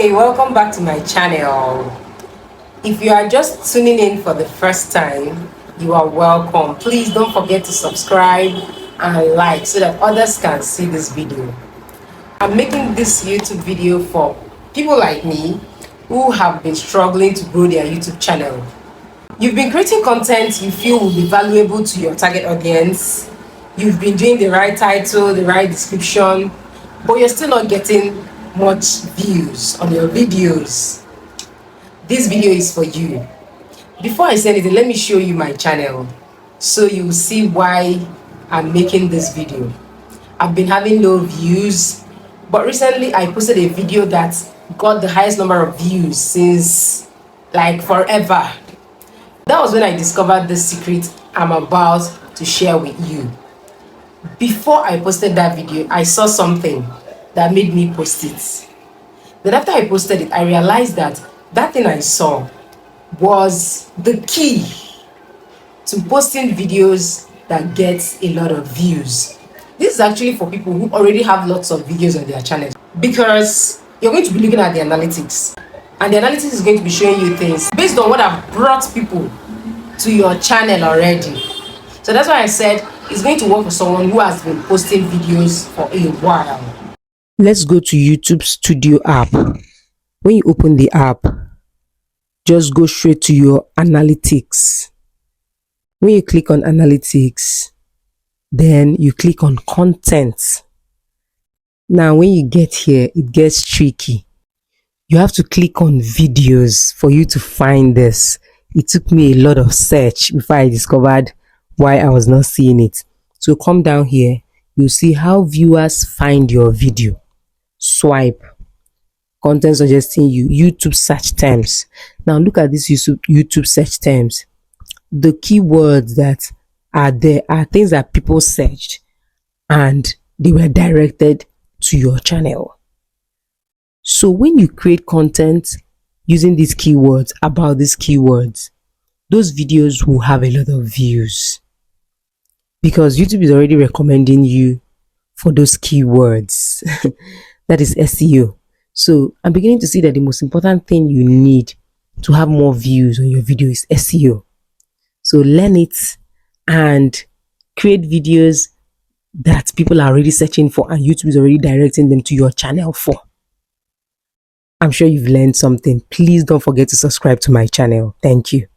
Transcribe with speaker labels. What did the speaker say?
Speaker 1: Hey, welcome back to my channel. If you are just tuning in for the first time, you are welcome. Please don't forget to subscribe and like so that others can see this video. I'm making this YouTube video for people like me who have been struggling to grow their YouTube channel. You've been creating content you feel will be valuable to your target audience. You've been doing the right title, the right description, but you're still not getting much views on your videos. This video is for you. Before I say anything, let me show you my channel so you will see why I'm making this video. I've been having low views, but recently I posted a video that got the highest number of views since like forever. That was when I discovered the secret I'm about to share with you. Before I posted that video, I saw something that made me post it. Then after I posted it, I realized that that thing I saw was the key to posting videos that get a lot of views. This is actually for people who already have lots of videos on their channel, because you're going to be looking at the analytics, and the analytics is going to be showing you things based on what have brought people to your channel already. So that's why I said it's going to work for someone who has been posting videos for a while. Let's go to YouTube Studio app. When you open the app, just go straight to your analytics. When you click on analytics, then you click on content. Now when you get here, it gets tricky. You have to click on videos for you to find this. It took me a lot of search before I discovered why I was not seeing it. So come down here, you'll see how viewers find your video. Swipe, content suggesting you, YouTube search terms. Now look at this YouTube search terms. The keywords that are there are things that people searched and they were directed to your channel. So when you create content using these keywords, about these keywords, those videos will have a lot of views because YouTube is already recommending you for those keywords. That is SEO. So I'm beginning to see that the most important thing you need to have more views on your video is SEO. So learn it and create videos that people are already searching for and YouTube is already directing them to your channel for. I'm sure you've learned something. Please don't forget to subscribe to my channel. Thank you.